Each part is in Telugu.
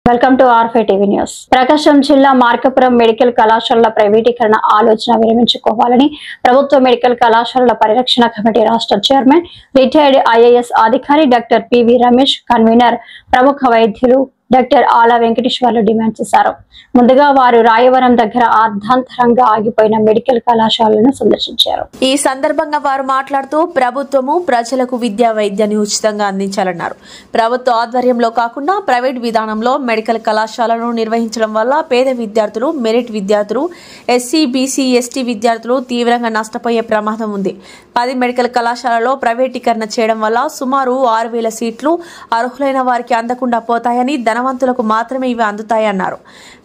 Welcome to R five TV news. Prakasam జిల్లా మార్కాపురం మెడికల్ కళాశాలల ప్రైవేటీకరణ ఆలోచన విరమించుకోవాలని ప్రభుత్వ మెడికల్ కళాశాలల పరిరక్షణ కమిటీ రాష్ట్ర చైర్మన్ రిటైర్డ్ ఐఏఎస్ అధికారి డాక్టర్ పివి రమేష్, కన్వీనర్ ప్రముఖ వైద్యులు డాక్టర్ ఆల వెంకటేశ్వర్లు డిమాండ్ చేశారు. ముందుగా వారు రాయవరం దగ్గర అర్ధాంతరంగా ఆగిపోయిన మెడికల్ కళాశాలను సందర్శించారు. ఈ సందర్భంగా వారు మాట్లాడుతూ ప్రభుత్వము ప్రజలకు విద్యా వైద్యాన్ని ఉచితంగా అందించాలన్నారు. ప్రభుత్వ ఆధ్వర్యంలో కాకుండా ప్రైవేట్ విధానంలో మెడికల్ కళాశాలను నిర్వహించడం వల్ల పేద విద్యార్థులు, మెరిట్ విద్యార్థులు, ఎస్సీ, బీసీ, ఎస్టీ విద్యార్థులు తీవ్రంగా నష్టపోయే ప్రమాదం ఉంది. 10 మెడికల్ కళాశాలలో ప్రైవేటీకరణ చేయడం వల్ల సుమారు 6,000 సీట్లు అర్హులైన వారికి అందకుండా పోతాయని, ధనవంతులకు మాత్రమే ఇవి అందుతాయన్నారు.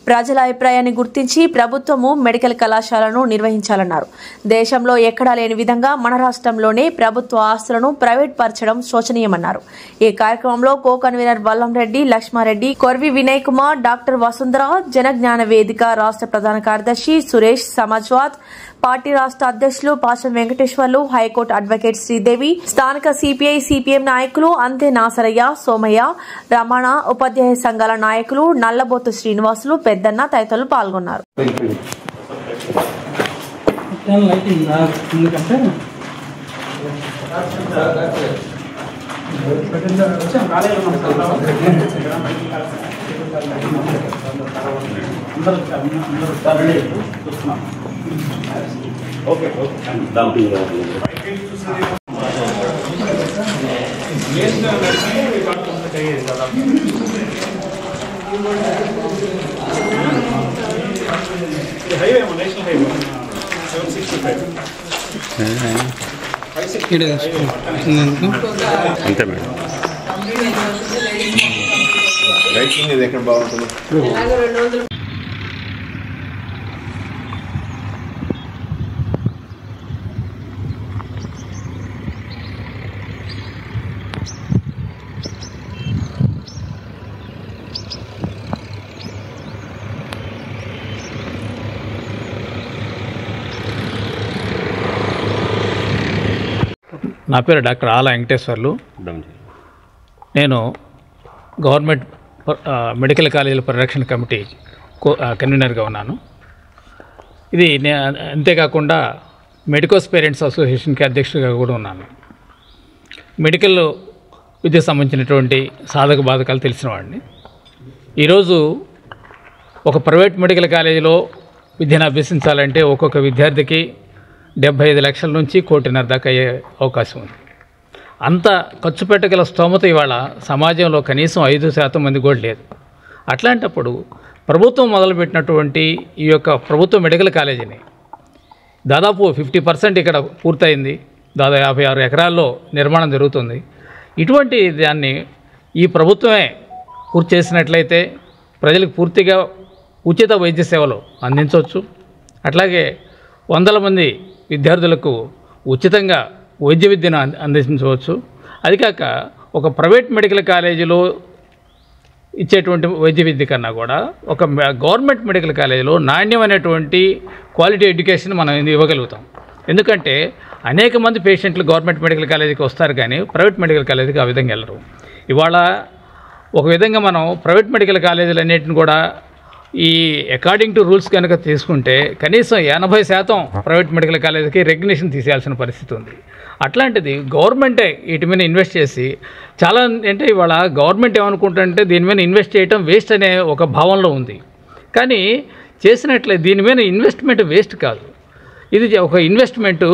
ప్రజల అభిప్రాయాన్ని గుర్తించి ప్రభుత్వము మెడికల్ కళాశాలను నిర్వహించాలన్నారు. దేశంలో ఎక్కడా లేని విధంగా మన రాష్ట్రంలోనే ప్రభుత్వ ఆస్తులను ప్రైవేట్ పరచడం శోచనీయమన్నారు. ఈ కార్యక్రమంలో co convener Vallamreddy, Lakshmareddy, Korvi Vinay Kumar, doctor Vasundhara, Janajnana Vedika రాష్ట్ర ప్రధాన కార్యదర్శి సురేష్, సమాజ్వాద్ పార్టీ రాష్ట్ర అధ్యక్షులు పాషం వెంకటేశ్వర్లు, హైకోర్టు అడ్వకేట్ శ్రీదేవి, స్థానిక సిపిఐ, సిపిఎం నాయకులు అంతే నాసరయ్య, సోమయ్య, రమణ, ఉపాధ్యాయ సంఘాల నాయకులు నల్లబోతు శ్రీనివాసులు, పెద్దన్న తదితరులు పాల్గొన్నారు. ఓకే హైవే నేషనల్ హైవే 765 అంతే మేడం. రైటింగ్ ఇది ఎక్కడ బాగుంటుంది? నా పేరు డాక్టర్ ఆల వెంకటేశ్వర్లు. నేను గవర్నమెంట్ మెడికల్ కాలేజీల పరిరక్షణ కమిటీ కన్వీనర్గా ఉన్నాను. ఇది అంతేకాకుండా మెడికోస్ పేరెంట్స్ అసోసియేషన్కి అధ్యక్షుడిగా కూడా ఉన్నాను. మెడికల్ విద్యకు సంబంధించినటువంటి సాధక బాధకాలు తెలిసిన వాడిని. ఈరోజు ఒక ప్రైవేట్ మెడికల్ కాలేజీలో విద్యను అభ్యసించాలంటే ఒక్కొక్క విద్యార్థికి 75 లక్షల నుంచి 1.5 కోటి దాకా అయ్యే అవకాశం ఉంది. అంత ఖర్చు పెట్టగల స్తోమత ఇవాళ సమాజంలో కనీసం 5% మంది కూడా లేదు. అట్లాంటప్పుడు ప్రభుత్వం మొదలుపెట్టినటువంటి ఈ యొక్క ప్రభుత్వ మెడికల్ కాలేజీని దాదాపు 50% ఇక్కడ పూర్తయింది. దాదాపు 56 ఎకరాల్లో నిర్మాణం జరుగుతుంది. ఇటువంటి దాన్ని ఈ ప్రభుత్వమే పూర్తి చేసినట్లయితే ప్రజలకు పూర్తిగా ఉచిత వైద్య సేవలు అందించవచ్చు. అట్లాగే 100 మంది విద్యార్థులకు ఉచితంగా వైద్య విద్యను అందించవచ్చు. అది కాక ఒక ప్రైవేట్ మెడికల్ కాలేజీలో ఇచ్చేటువంటి వైద్య విద్య కన్నా కూడా ఒక గవర్నమెంట్ మెడికల్ కాలేజీలో నాణ్యమైనటువంటి క్వాలిటీ ఎడ్యుకేషన్ మనం ఇవ్వగలుగుతాం. ఎందుకంటే అనేక మంది పేషెంట్లు గవర్నమెంట్ మెడికల్ కాలేజీకి వస్తారు, కానీ ప్రైవేట్ మెడికల్ కాలేజీకి ఆ విధంగా వెళ్ళరు. ఇవాళ ఒక విధంగా మనం ప్రైవేట్ మెడికల్ కాలేజీలు అన్నిటిని కూడా ఈ అకార్డింగ్ టు రూల్స్ కనుక తీసుకుంటే కనీసం 80% ప్రైవేట్ మెడికల్ కాలేజీకి రెగ్యులేషన్ తీసేయాల్సిన పరిస్థితి ఉంది. అట్లాంటిది గవర్నమెంటే వీటి మీద ఇన్వెస్ట్ చేసి చాలా అంటే ఇవాళ గవర్నమెంట్ ఏమనుకుంటుంటే దీని మీద ఇన్వెస్ట్ చేయడం వేస్ట్ అనే ఒక భావనలో ఉంది. కానీ చేసినట్లే దీని మీద ఇన్వెస్ట్మెంట్ వేస్ట్ కాదు. ఇది ఒక ఇన్వెస్ట్మెంటు,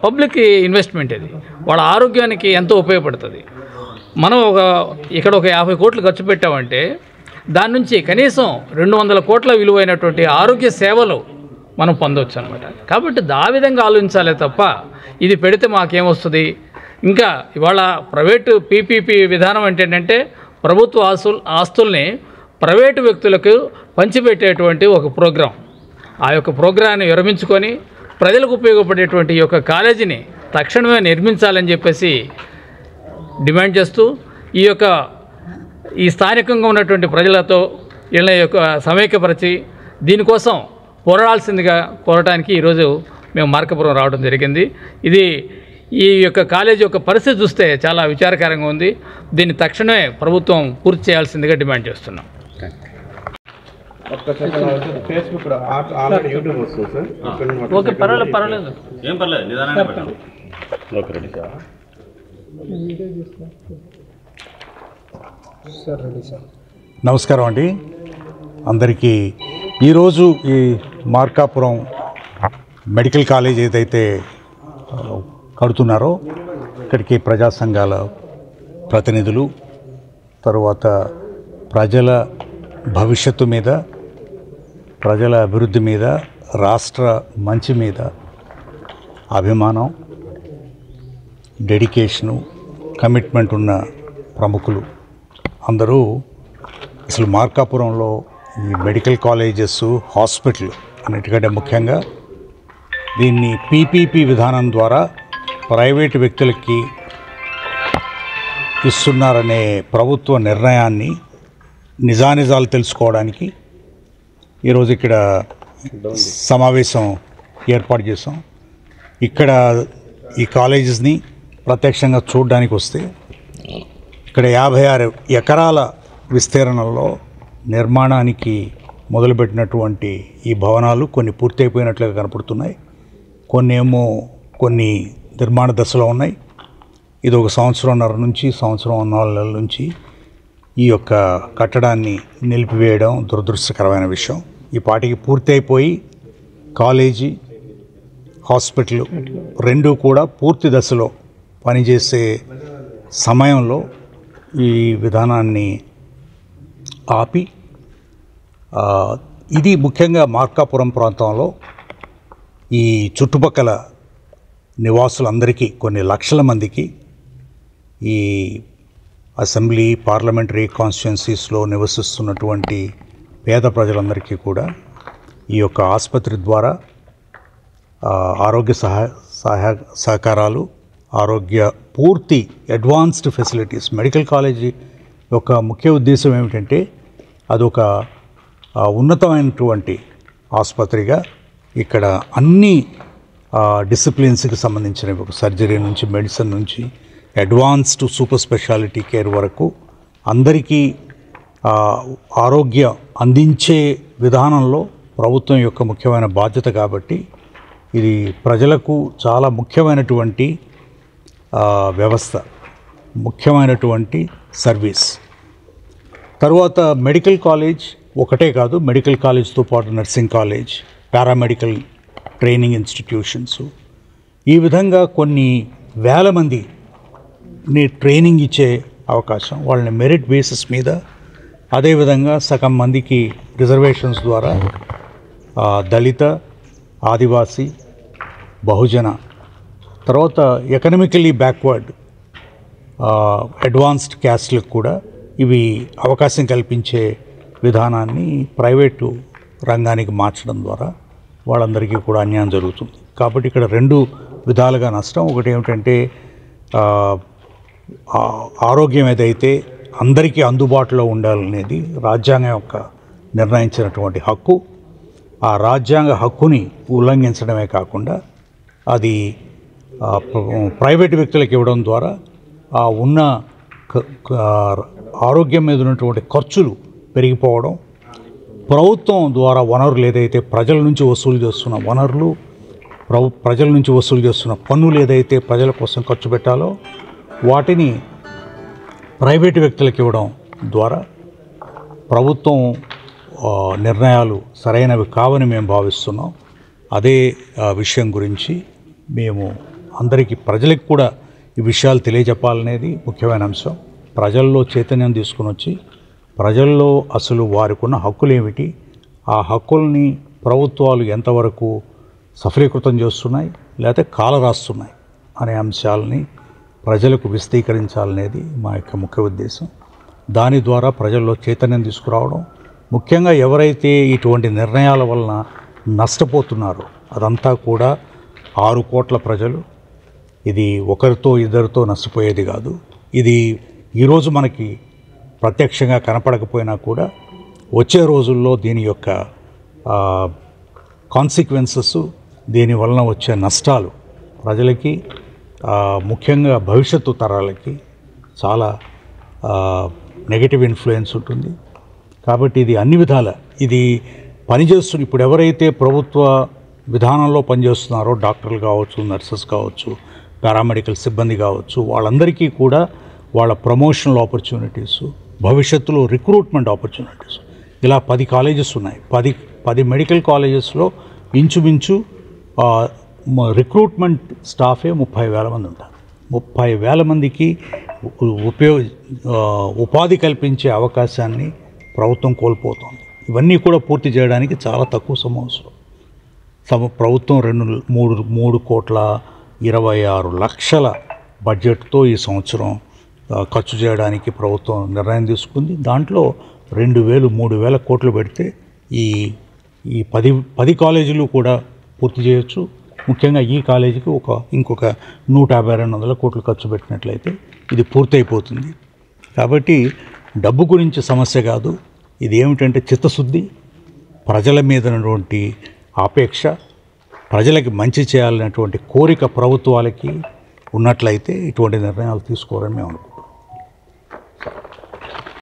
పబ్లిక్ ఇన్వెస్ట్మెంట్. ఇది వాళ్ళ ఆరోగ్యానికి ఎంతో ఉపయోగపడుతుంది. మనం ఇక్కడ ఒక 50 కోట్లు ఖర్చు పెట్టామంటే దాని నుంచి కనీసం 200 కోట్ల విలువైనటువంటి ఆరోగ్య సేవలు మనం పొందవచ్చు అనమాట. కాబట్టి ఆ విధంగా ఆలోచించాలే తప్ప ఇది పెడితే మాకేమొస్తుంది. ఇంకా ఇవాళ ప్రైవేటు పీపీపీ విధానం ఏంటంటే ప్రభుత్వ ఆస్తుల్ని ప్రైవేటు వ్యక్తులకు పంచిపెట్టేటువంటి ఒక ప్రోగ్రాం. ఆ యొక్క ప్రోగ్రాన్ని విరమించుకొని ప్రజలకు ఉపయోగపడేటువంటి ఈ యొక్క కాలేజీని తక్షణమే నిర్మించాలని చెప్పేసి డిమాండ్ చేస్తూ ఈ స్థానికంగా ఉన్నటువంటి ప్రజలతో వీళ్ళ యొక్క సమైక్యపరిచి దీనికోసం పోరాడాల్సిందిగా కోరటానికి ఈరోజు మేము మార్కాపురం రావడం జరిగింది. ఇది ఈ యొక్క కాలేజీ యొక్క పరిస్థితి చూస్తే చాలా విచారకరంగా ఉంది. దీన్ని తక్షణమే ప్రభుత్వం పూర్తి చేయాల్సిందిగా డిమాండ్ చేస్తున్నాం. ఫేస్బుక్ ఆల్రెడీ యూట్యూబ్ వస్తుంది సార్. ఓకే, పర్వాలేదు. ఏం పర్లేదు, నిదానంగా పెట్టండి. Okay, ready sir. నమస్కారం అండి అందరికీ. ఈరోజు ఈ మార్కాపురం మెడికల్ కాలేజ్ ఏదైతే కడుతున్నారో ఇక్కడికి ప్రజా సంఘాల ప్రతినిధులు, తరువాత ప్రజల భవిష్యత్తు మీద, ప్రజల అభివృద్ధి మీద, రాష్ట్ర మంచి మీద అభిమానం, డెడికేషను, కమిట్మెంట్ ఉన్న ప్రముఖులు అందరూ అసలు మార్కాపురంలో ఈ మెడికల్ కాలేజెస్, హాస్పిటల్ అన్నిటికంటే ముఖ్యంగా దీన్ని పీపీపీ విధానం ద్వారా ప్రైవేటు వ్యక్తులకి ఇస్తున్నారనే ప్రభుత్వ నిర్ణయాన్ని నిజానిజాలు తెలుసుకోవడానికి ఈరోజు ఇక్కడ సమావేశం ఏర్పాటు చేసాం. ఇక్కడ ఈ కాలేజెస్ని ప్రత్యక్షంగా చూడడానికి వస్తే ఇక్కడ 56 ఎకరాల విస్తీర్ణంలో నిర్మాణానికి మొదలుపెట్టినటువంటి ఈ భవనాలు కొన్ని పూర్తయిపోయినట్లుగా కనపడుతున్నాయి. కొన్ని నిర్మాణ దశలో ఉన్నాయి. ఇది ఒక సంవత్సరంన్నర నుంచి సంవత్సరం 4 నెలల నుంచి ఈ యొక్క కట్టడాన్ని నిలిపివేయడం దురదృష్టకరమైన విషయం. ఈ పాటికి పూర్తి అయిపోయి కాలేజీ, హాస్పిటల్ రెండూ కూడా పూర్తి దశలో పనిచేసే సమయంలో ఈ విధానాన్ని ఆపి, ఇది ముఖ్యంగా మార్కాపురం ప్రాంతంలో ఈ చుట్టుపక్కల నివాసులందరికీ, కొన్ని లక్షల మందికి, ఈ అసెంబ్లీ, పార్లమెంటరీ కాన్స్టిట్యున్సీస్లో నివసిస్తున్నటువంటి పేద ప్రజలందరికీ కూడా ఈ యొక్క ఆసుపత్రి ద్వారా ఆరోగ్య సహకారాలు, ఆరోగ్య పూర్తి అడ్వాన్స్డ్ ఫెసిలిటీస్. మెడికల్ కాలేజీ యొక్క ముఖ్య ఉద్దేశం ఏమిటంటే అదొక ఉన్నతమైనటువంటి ఆసుపత్రిగా ఇక్కడ అన్ని డిసిప్లిన్స్కి సంబంధించినవి, ఒక సర్జరీ నుంచి, మెడిసిన్ నుంచి, అడ్వాన్స్డ్ సూపర్ స్పెషాలిటీ కేర్ వరకు అందరికీ ఆరోగ్యం అందించే విధానంలో ప్రభుత్వం యొక్క ముఖ్యమైన బాధ్యత. కాబట్టి ఇది ప్రజలకు చాలా ముఖ్యమైనటువంటి వ్యవస్థ, ముఖ్యమైనటువంటి సర్వీస్. తరువాత మెడికల్ కాలేజ్ ఒకటే కాదు, మెడికల్ కాలేజ్తో పాటు nursing college, paramedical training institutions, ఈ విధంగా కొన్ని వేల మందిని ట్రైనింగ్ ఇచ్చే అవకాశం, వాళ్ళని మెరిట్ బేసిస్ మీద, అదేవిధంగా సగం మందికి రిజర్వేషన్స్ ద్వారా దళిత, ఆదివాసీ, బహుజన, తర్వాత ఎకనామికలీ బ్యాక్వర్డ్ అడ్వాన్స్డ్ క్యాస్ట్లకు కూడా ఇవి అవకాశం కల్పించే విధానాన్ని ప్రైవేటు రంగానికి మార్చడం ద్వారా వాళ్ళందరికీ కూడా అన్యాయం జరుగుతుంది. కాబట్టి ఇక్కడ 2 విధాలుగా నష్టం. ఒకటి ఏమిటంటే ఆరోగ్యం ఏదైతే అందరికీ అందుబాటులో ఉండాలనేది రాజ్యాంగం యొక్క నిర్ణయించినటువంటి హక్కు, ఆ రాజ్యాంగ హక్కుని ఉల్లంఘించడమే కాకుండా అది ప్రైవేటు వ్యక్తులకు ఇవ్వడం ద్వారా ఉన్న ఆరోగ్యం మీద ఉన్నటువంటి ఖర్చులు పెరిగిపోవడం, ప్రభుత్వం ద్వారా వనరులు ఏదైతే ప్రజల నుంచి వసూలు చేస్తున్న వనరులు, ప్రజల నుంచి వసూలు చేస్తున్న పన్నులు ఏదైతే ప్రజల కోసం ఖర్చు పెట్టాలో వాటిని ప్రైవేటు వ్యక్తులకు ఇవ్వడం ద్వారా ప్రభుత్వం నిర్ణయాలు సరైనవి కావని మేము భావిస్తున్నాం. అదే విషయం గురించి మేము అందరికీ, ప్రజలకు కూడా ఈ విషయాలు తెలియజెప్పాలనేది ముఖ్యమైన అంశం. ప్రజల్లో చైతన్యం తీసుకుని వచ్చి ప్రజల్లో అసలు వారికి ఉన్న హక్కులు ఏమిటి, ఆ హక్కుల్ని ప్రభుత్వాలు ఎంతవరకు సఫలీకృతం చేస్తున్నాయి లేకపోతే కాలరాస్తున్నాయి అనే అంశాలని ప్రజలకు విశదీకరించాలనేది మా యొక్క ముఖ్య ఉద్దేశం. దాని ద్వారా ప్రజల్లో చైతన్యం తీసుకురావడం, ముఖ్యంగా ఎవరైతే ఇటువంటి నిర్ణయాల వలన నష్టపోతున్నారో అదంతా కూడా 6 కోట్ల ప్రజలు. ఇది ఒకరితో ఇద్దరితో నష్టపోయేది కాదు. ఇది ఈరోజు మనకి ప్రత్యక్షంగా కనపడకపోయినా కూడా వచ్చే రోజుల్లో దీని యొక్క కాన్సిక్వెన్సెస్, దీనివలన వచ్చే నష్టాలు ప్రజలకి, ముఖ్యంగా భవిష్యత్తు తరాలకి చాలా నెగటివ్ ఇన్ఫ్లుయెన్స్ ఉంటుంది. కాబట్టి ఇది అన్ని విధాల ఇది పనిచేస్తున్న ఇప్పుడు ఎవరైతే ప్రభుత్వ విధానంలో పనిచేస్తున్నారో డాక్టర్లు కావచ్చు, నర్సెస్ కావచ్చు, పారామెడికల్ సిబ్బంది కావచ్చు, వాళ్ళందరికీ కూడా వాళ్ళ ప్రమోషనల్ ఆపర్చునిటీస్, భవిష్యత్తులో రిక్రూట్మెంట్ ఆపర్చునిటీస్ ఇలా 10 కాలేజెస్ ఉన్నాయి. 10 మెడికల్ కాలేజెస్లో ఇంచుమించు రిక్రూట్మెంట్ స్టాఫే 30,000 మంది ఉంటారు. 30,000 మందికి ఉపాధి కల్పించే అవకాశాన్ని ప్రభుత్వం కోల్పోతుంది. ఇవన్నీ కూడా పూర్తి చేయడానికి చాలా తక్కువ సమయం అవసరం. ప్రభుత్వం 3,26,00,000 బడ్జెట్తో ఈ సంవత్సరం ఖర్చు చేయడానికి ప్రభుత్వం నిర్ణయం తీసుకుంది. దాంట్లో 2,000-3,000 కోట్లు పెడితే ఈ 10 కాలేజీలు కూడా పూర్తి చేయొచ్చు. ముఖ్యంగా ఈ కాలేజీకి ఇంకొక 150-200 కోట్లు ఖర్చు పెట్టినట్లయితే ఇది పూర్తయిపోతుంది. కాబట్టి డబ్బు గురించి సమస్య కాదు, ఇది ఏమిటంటే చిత్తశుద్ధి, ప్రజల మీద ఉన్నటువంటి ఆపేక్ష, ప్రజలకి మంచి చేయాలనేటువంటి కోరిక ప్రభుత్వాలకి ఉన్నట్లయితే ఇటువంటి నిర్ణయాలు తీసుకోవాలని మేము అనుకుంటున్నాం.